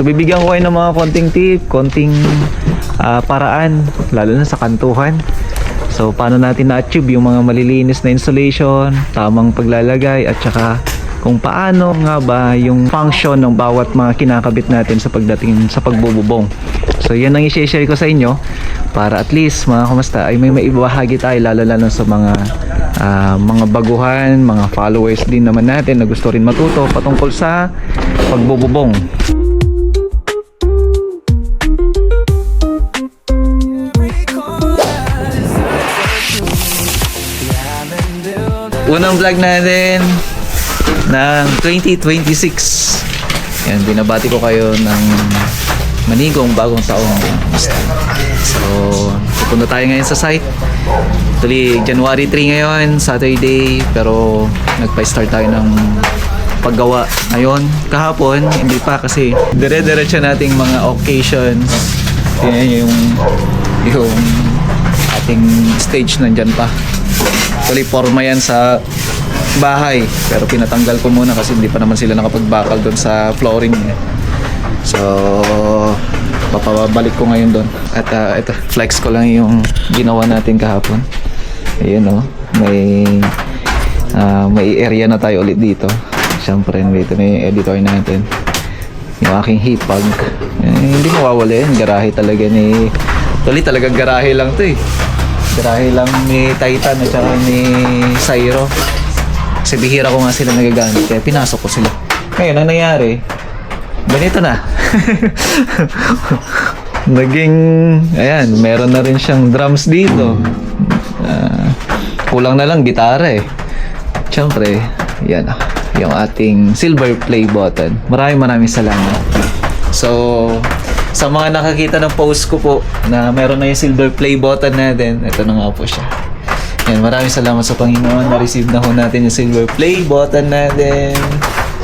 So bibigyan ko kayo ng mga konting tip, konting paraan, lalo na sa kantuhan. So paano natin na-achieve yung mga malilinis na installation, tamang paglalagay, at saka kung paano nga ba yung function ng bawat mga kinakabit natin sa pagdating sa pagbububong. So yan ang i-share ko sa inyo para at least mga kamusta ay may maibahagi tayo, lalo sa mga baguhan, mga followers din naman natin na gusto rin matuto patungkol sa pagbububong. Unang vlog natin ng 2026. Yan, binabati ko kayo ng manigong bagong taon. So, pupunta tayo ngayon sa site. Actually, January 3 ngayon, Saturday, pero nagpa-start tayo ng paggawa ngayon. Kahapon, hindi pa kasi dire-diretso nating mga occasions. Yan yung ating stage nandyan pa. Actually, forma yan sa bahay, pero pinatanggal ko muna kasi hindi pa naman sila nakapagbakal doon sa flooring. So papabalik ko ngayon doon. At ito, flex ko lang yung ginawa natin kahapon. Ayun may area na tayo ulit dito. Siyempre dito na yung editor natin, yung aking heat pump. Hindi mawawala yan, garahe talaga ni Tuloy, talagang garahe lang to eh. Garahe lang ni Titan at saka ni Sairo. Kasi bihira ko nga sila nagagamit, kaya pinasok ko sila. Ngayon, ang nangyari, ganito na. Naging, ayan, meron na rin siyang drums dito. Kulang na lang gitara eh. Siyempre, yan, yung ating silver play button. Maraming salamat. So, sa mga nakakita ng post ko po na meron na yung silver play button natin, ito na nga po siya. Yan, maraming salamat sa Panginoon. Na-receive na ho natin yung silver play button natin.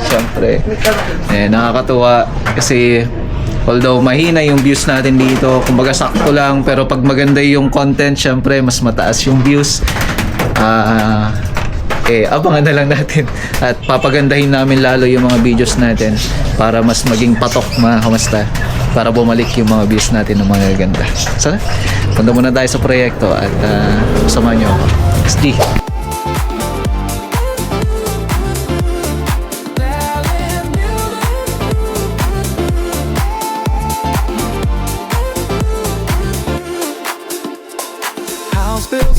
Siyempre, nakakatuwa kasi although mahina yung views natin dito, kumbaga sakto lang, pero pag maganda yung content, siyempre mas mataas yung views. Abangan na lang natin at papagandahin namin lalo yung mga videos natin para mas maging patok, mga kamusta, para bumalik yung mga views natin ng mga ganda. So, punta muna tayo sa proyekto at kasama nyo ako. SD.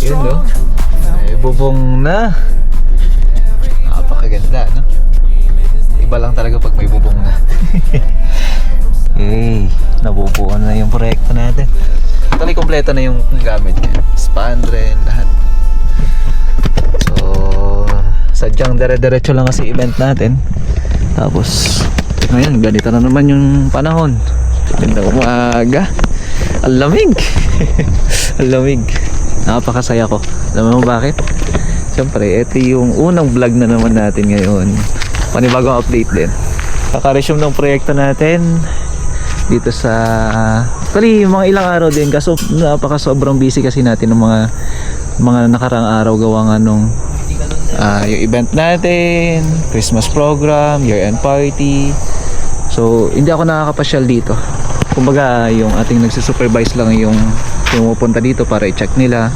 Yun no? Ay, bubong na. Napakaganda, no? Iba lang talaga pag may bubong na. Nabubuo na yung proyekto natin. Actually, kompleto na yung gamit niya. Spandrel, lahat. So, sadyang dire-diretso lang kasi event natin. Tapos, ngayon, ganito na naman yung panahon. Ganda umaga. Ang lamig. Ang lamig. Napakasaya ko. Alam mo bakit? Siyempre, ito yung unang vlog na naman natin ngayon. Panibagong update din. Kaka-resume ng proyekto natin dito sa actually mga ilang araw din kasi sobrang busy kasi natin ng mga nakarang araw gawa nga nung yung event natin, Christmas program, year-end party. So hindi ako nakakapasyal dito. Kumbaga yung ating nagsusupervise lang yung pumupunta dito para i-check nila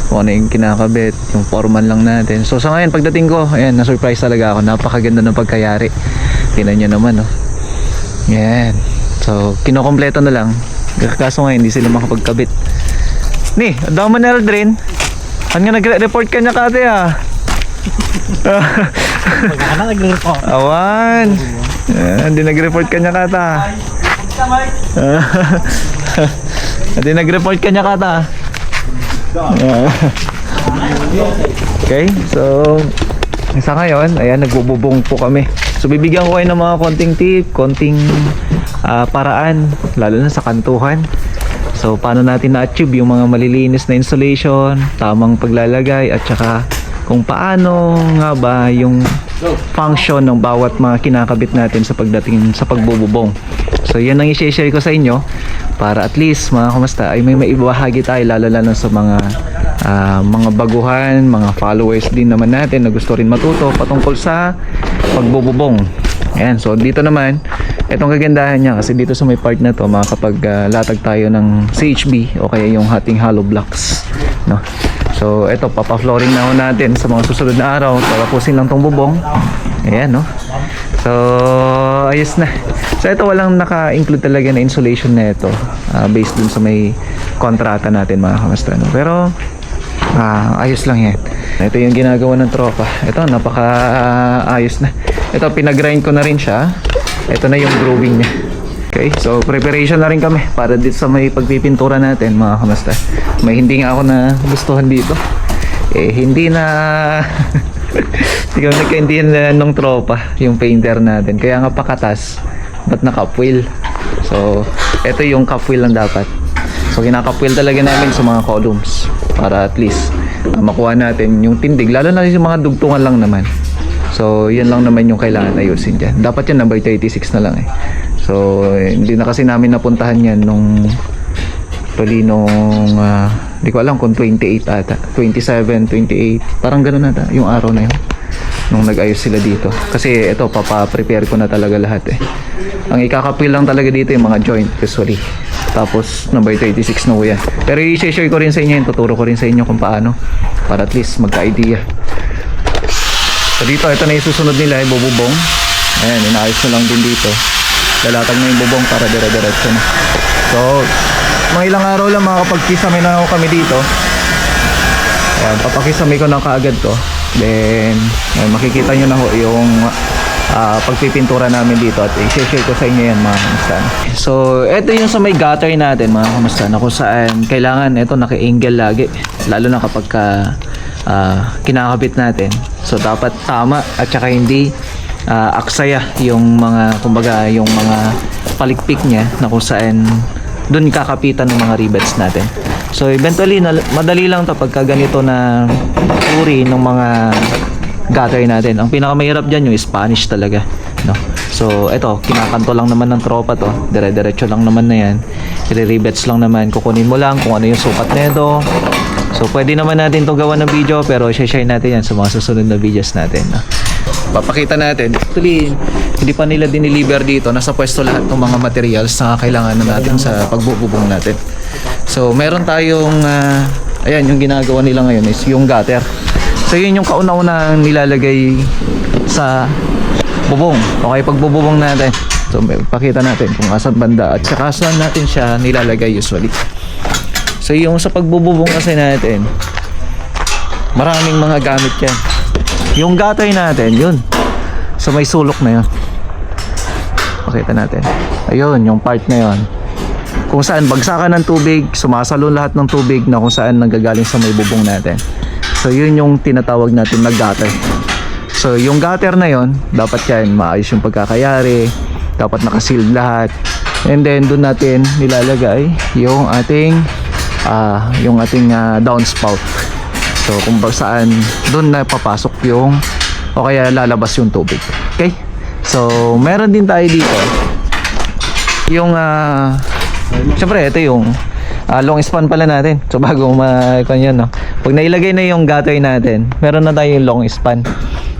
kung ano yung kinakabit, yung foreman lang natin. So sa ngayon pagdating ko, ayan, na-surprise talaga ako. Napakaganda ng pagkayari. Tingnan nyo naman, no? Yan. So kinokompleto na lang. Kaso ngayon hindi sila makapagkabit. Ni, daw man Eldrin. Ano nga nagre-report ka niya kate ah? Magkana nagre-report. Awan. Hindi nag-report ka niya kata. Hindi nag-report ka niya kata. Okay, so sa ngayon, ayan, nagbububong po kami. So bibigyan ko kayo ng mga konting tip, konting paraan, lalo na sa kantuhan. So paano natin na-achieve yung mga malilinis na installation, tamang paglalagay, at saka kung paano nga ba yung function ng bawat mga kinakabit natin sa pagdating sa pagbububong. So yan ang i-share ko sa inyo para at least mga kamusta ay may maibahagi tayo, lalo sa mga baguhan, mga followers din naman natin na gusto rin matuto patungkol sa pagbububong. Ayan, so dito naman Itong kagandahan niya kasi dito sa may part na to, makakapag-latag tayo ng CHB o kaya yung ating hollow blocks, no? So ito, papa-flooring na ho natin sa mga susunod na araw. Tapusin lang tong bubong. Ayan, no? So ayos na. So ito, walang naka-include talaga na insulation na ito, based dun sa may kontrata natin mga kamasta, no? Pero ayos lang yan. Ito yung ginagawa ng tropa. Ito, napaka ayos na. Ito, pinag-grind ko na rin siya. Ito na yung grooving niya. Okay, so preparation na rin kami para dito sa may pagpipintura natin mga kamasta. May hindi nga ako na gustuhan dito. Hindi na hindi ko nagkaintindihan na nung tropa yung painter natin. Kaya nga pakatas, ba't naka-upwheel? So ito yung cup-wheel lang dapat. So kinaka-upwheel talaga namin sa mga columns para at least makuha natin yung tindig, lalo na yung mga dugtungan lang naman. So yan lang naman yung kailangan ayusin dyan. Dapat yan number 36 na lang eh. So hindi na kasi namin napuntahan yan nung hindi ko alam kung 28 ata, 27, 28, parang gano'n ata yung araw na yun nung nag-ayos sila dito. Kasi ito, papa-prepare ko na talaga lahat eh. Ang ikakapil lang talaga dito yung mga joint usually. Tapos number 36 na ho yan. Pero i-share ko rin sa inyo yun, tuturo ko rin sa inyo kung paano, para at least magka-idea. So dito, ito na yung susunod nila, yung bubong. Ayan, inaayos na lang din dito. Lalatag na yung bubong para dire-diretso na. So mga ilang araw lang makakapag-kisame na ako kami dito. Ayan, papakisame ko na kaagad to. Then makikita nyo na ho yung pagpipintura namin dito at i-share ko sa inyo yan mga kamustan. So eto yung sa may gutter natin mga kamustan, kung saan kailangan ito naka-angle lagi, lalo na kapag kinakabit natin. So dapat tama at saka hindi aksaya yung mga, kumbaga yung mga palikpik niya na kung saan doon kakapitan ng mga rivets natin. So eventually madali lang to pagka ganito na uri ng mga gutter natin. Ang pinakamahirap dyan yung Spanish talaga, no? So ito, kinakanto lang naman ng tropa to, dire-diretso lang naman na yan, i-rivets lang naman, kukunin mo lang kung ano yung sukat nito. So pwede naman natin to gawa ng video, pero share natin yan sa mga susunod na videos natin, no? Papakita natin. Actually, hindi pa nila diniliver dito. Nasa pwesto lahat ng mga materials na kailangan natin sa pagbububong natin. So meron tayong ayan, yung ginagawa nila ngayon is yung gutter. So yun yung kauna-unang nilalagay sa bubong, okay, pagbububong natin. So pakita natin kung asan banda at saka saan natin siya nilalagay usually. So yung sa pagbububong kasi natin, maraming mga gamit yan. Yung gutter natin, yun, so may sulok na yun. Pakita natin. Ayun, yung part na yun, kung saan bagsakan ng tubig, sumasalon lahat ng tubig na kung saan nanggagaling sa may bubong natin. So yun yung tinatawag natin na gutter. So yung gutter na yun, dapat yan maayos yung pagkakayari, dapat nakasealed lahat. And then doon natin nilalagay yung ating downspout. So kung saan doon na papasok yung o kaya lalabas yung tubig. Okay? So meron din tayo dito yung syempre ito yung long span pala natin. So bago yan, no? Pag nailagay na yung gutter natin, meron na tayong long span.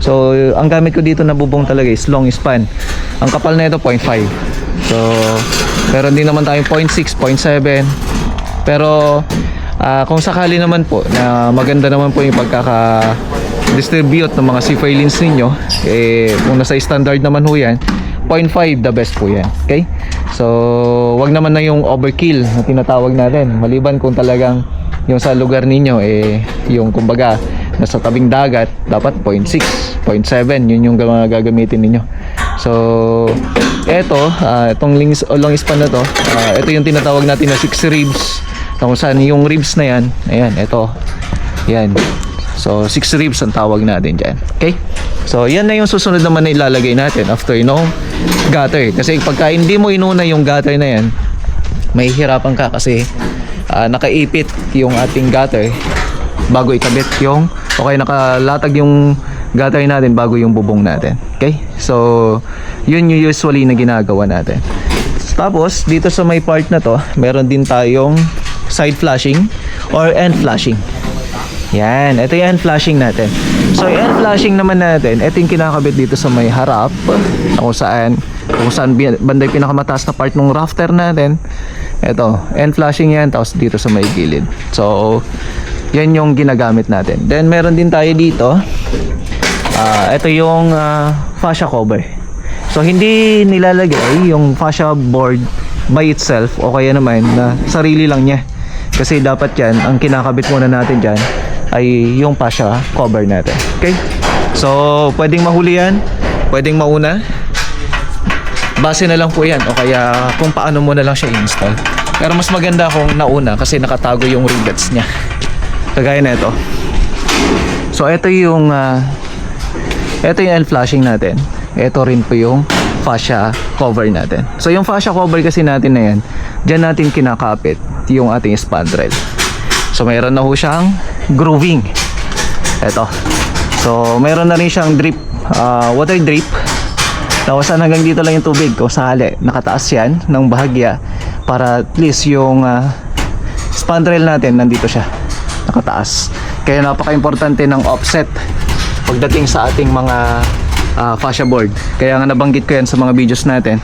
So ang gamit ko dito na bubong talaga is long span. Ang kapal na ito 0.5. So meron din naman tayong 0.6, 0.7. Pero kung sakali naman po na maganda naman po yung pagkaka-distribute ng mga C-filings ninyo, kung nasa standard naman ho yan, 0.5 the best po yan. Okay? So wag naman na yung overkill na tinatawag natin, maliban kung talagang yung sa lugar ninyo yung kumbaga nasa tabing dagat, dapat 0.6, 0.7 yun yung gagamitin ninyo. So itong long span na to, ito yung tinatawag natin na 6 ribs, kung saan yung ribs na yan, ayan, ito, yan. So 6 ribs ang tawag natin dyan. Okay? So yan na yung susunod naman na ilalagay natin after gutter. Kasi pagka hindi mo inuna yung gutter na yan, may hirapan ka kasi nakaipit yung ating gutter bago ikabit yung, okay, nakalatag yung gutter natin bago yung bubong natin. Okay? So yun yung usually na ginagawa natin. Tapos dito sa may part na to, meron din tayong side flashing or end flashing. Yan, ito yung end flashing natin. So yung end flashing naman natin, ito yung kinakabit dito sa may harap, kung saan kung saan banda yung pinakamataas na part ng rafter natin. Ito, end flashing yan, tapos dito sa may gilid. So yan yung ginagamit natin. Then meron din tayo dito, ito yung fascia cover. So hindi nilalagay yung fascia board by itself o kaya naman na sarili lang niya, kasi dapat yan, ang kinakabit muna natin dyan ay yung fascia cover natin. Okay, so pwedeng mahuli yan, pwedeng mauna, base na lang po yan, o kaya kung paano mo na lang siya i-install. Pero mas maganda kung nauna kasi nakatago yung rivets niya, kagaya na ito. So ito yung end flashing natin. Ito rin po yung fascia cover natin. So yung fascia cover kasi natin na yan, dyan natin kinakapit yung ating spandrel. So mayroon na ho siyang grooving. Ito. So mayroon na rin siyang drip, water drip. Tapos hanggang dito lang yung tubig kung sakali. Nakataas yan ng bahagya para at least yung spandrel natin nandito siya, nakataas. Kaya napaka-importante ng offset pagdating sa ating mga fascia board. Kaya nga nabanggit ko yan sa mga videos natin.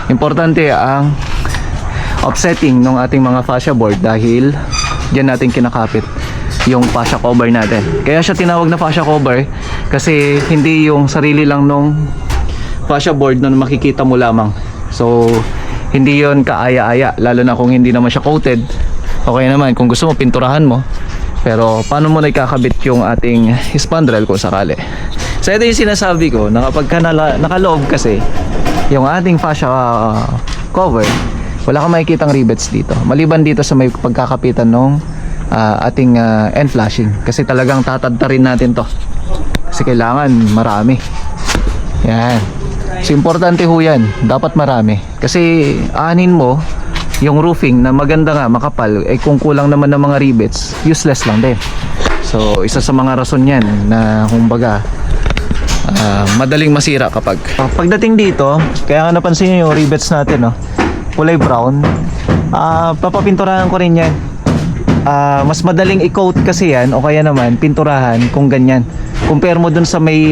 Importante ang offsetting ng ating mga fascia board dahil diyan natin kinakapit yung fascia cover natin. Kaya siya tinawag na fascia cover kasi hindi yung sarili lang nung fascia board na makikita mo lamang. So hindi yon kaaya-aya, lalo na kung hindi naman siya coated. Okay naman kung gusto mo pinturahan mo, pero paano mo na ikakabit yung ating spandrel kung sakali. So ito yung sinasabi ko na kapag nakaloob kasi yung ating fascia cover, wala kang makikitang rivets dito, maliban dito sa may pagkakapitan ng ating end flashing, kasi talagang tatadtarin natin to kasi kailangan marami yan. So importante ho yan, dapat marami, kasi aanin mo yung roofing na maganda nga, makapal, eh kung kulang naman ng mga rivets, useless lang din. So isa sa mga rason yan na kumbaga madaling masira kapag pagdating dito. Kaya nga napansin nyo yung rivets natin, no? Kulay brown. Papapinturahan ko rin yan. Mas madaling i-coat kasi yan o kaya naman pinturahan kung ganyan, compare mo dun sa may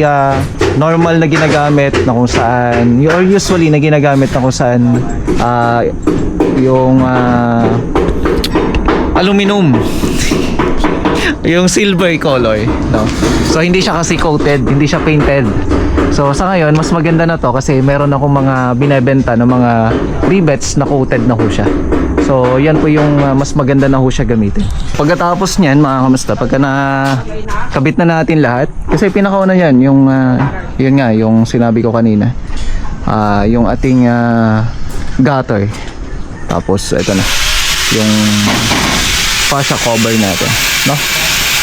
normal na ginagamit na kung saan, or usually na ginagamit na kung saan yung aluminum yung silver color, no? So hindi siya kasi coated, hindi siya painted. So sa ngayon mas maganda na to kasi meron akong mga binebenta ng mga rivets na coated na ho siya. So yan po yung mas maganda na ho siya gamitin. Pagkatapos niyan mga kamusta, pagka na kabit na natin lahat, kasi pinakauna yan yung yun nga yung sinabi ko kanina, yung ating gutter. Tapos ito na yung fascia cover natin, no?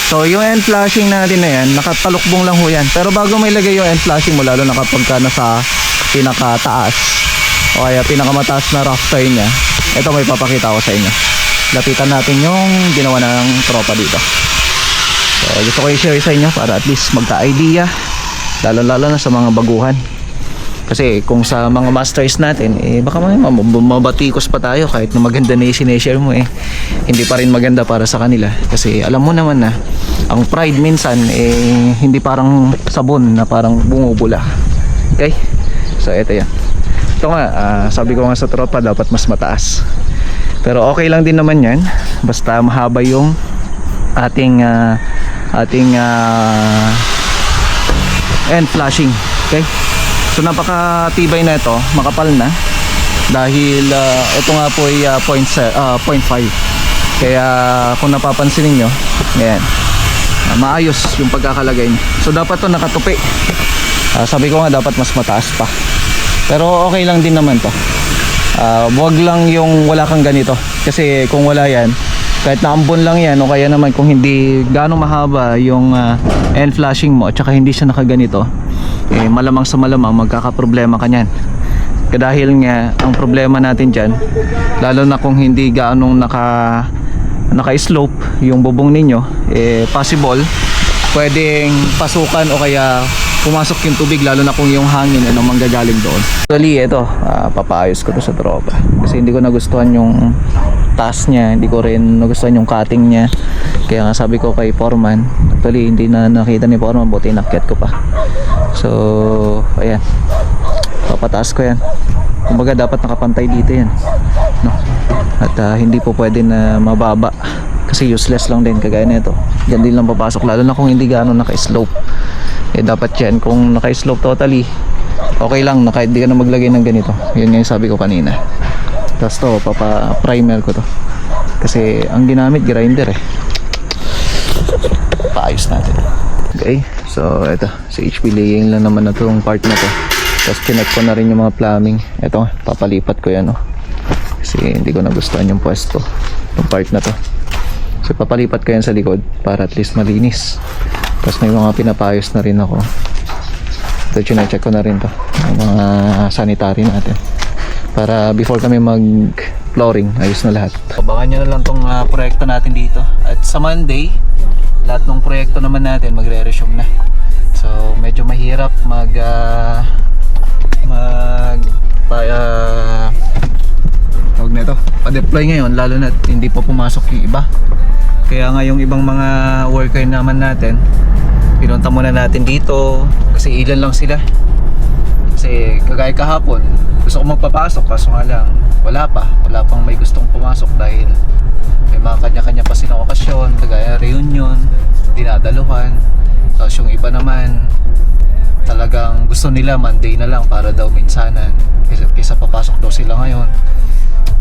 So yung end flashing natin na yan, nakatalukbong lang ho yan. Pero bago may lagay yung end flashing mo, lalo na kapag ka nasa pinakataas o kaya pinakamataas na rafter niya, ito may papakita ko sa inyo. Lapitan natin yung ginawa ng tropa dito. So gusto ko i-share sa inyo para at least magka-idea, lalo na sa mga baguhan. Kasi kung sa mga masters natin, baka mabatikos pa tayo kahit na maganda na yung sineshare mo, hindi pa rin maganda para sa kanila. Kasi alam mo naman na ang pride minsan hindi parang sabon na parang bumubula. Okay? So ito yan. Ito nga, sabi ko nga sa tropa dapat mas mataas. Pero okay lang din naman yan, basta mahaba yung ating end flashing. Okay? So napakatibay na ito, makapal na dahil ito nga po ay 0.5. Kaya kung napapansin niyo, ayan, maayos yung pagkakalagay niya. So dapat to nakatupi. Sabi ko nga dapat mas mataas pa. Pero okay lang din naman to. Wag lang yung wala kang ganito. Kasi kung wala yan, kahit naambon lang yan o kaya naman kung hindi gaano mahaba yung end flashing mo at saka hindi siya nakaganito, malamang sa malamang magkakaproblema ka nyan. Dahil nga ang problema natin dyan, lalo na kung hindi gaanong naka-slope yung bubong ninyo, possible pwedeng pasukan o kaya pumasok yung tubig, lalo na kung yung hangin manggagaling doon. Actually ito, papaayos ko to sa tropa kasi hindi ko nagustuhan yung taas niya, hindi ko rin nagustuhan yung cutting niya. Kaya nga sabi ko kay Foreman, actually hindi na nakita ni Foreman, buti inakyat ko pa. So ayan, papataas ko yan. Kumbaga dapat nakapantay dito yan, no? At hindi po pwede na mababa kasi useless lang din kagaya nito. Diyan din lang papasok lalo na kung hindi gaano naka-slope. Dapat yan kung naka-slope totally okay lang na kahit di ka na maglagay ng ganito. Yun nga yung sabi ko kanina. Tapos to papa-primer ko to kasi ang ginamit grinder paayos natin. Okay, so ito sa HP laying lang naman na itong part na to. Tapos connect ko na rin yung mga plumbing. Ito papalipat ko yan kasi hindi ko nagustuhan yung pwesto yung part na to. So papalipat ko yan sa likod para at least malinis. Tapos may mga pinapayos na rin ako. Ito check ko na rin to yung mga sanitary natin para before kami mag flooring ayos na lahat. Abangan nyo na lang tong proyekto natin dito. At sa Monday lahat ng proyekto naman natin magre-resume na. So medyo mahirap tawag na ito pa-deploy ngayon lalo na hindi pa pumasok yung iba. Kaya nga yung ibang mga worker naman natin pinunta muna natin dito kasi ilan lang sila. Kasi kagaya kahapon gusto ko magpapasok kaso nga lang wala pang may gustong pumasok dahil may mga kanya-kanya pa silang okasyon kagaya reunion, dinadaluhan. Tapos yung iba naman talagang gusto nila Monday na lang para daw minsanan kaysa papasok daw sila ngayon.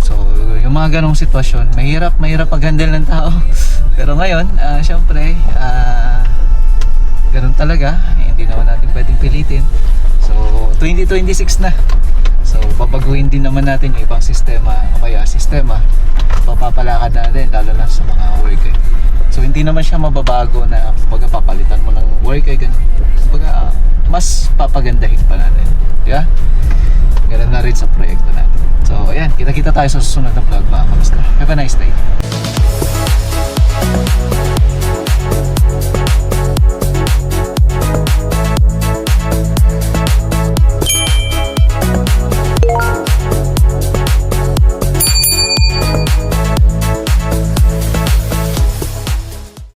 So yung mga ganong sitwasyon mahirap mag-handle ng tao. Pero ngayon syempre ganun talaga, hindi naman natin pwedeng pilitin. So 2026 na. So babaguhin din naman natin yung ibang sistema o kaya sistema papapalakad natin lalo na sa mga worker. So hindi naman siya mababago na pag papalitan mo ng worker ganun. Kumbaga mas papagandahin pa natin. Yeah? Ganun na rin sa proyekto natin. So ayan, kita-kita tayo sa susunod na vlog mga kamusta. Have a nice day.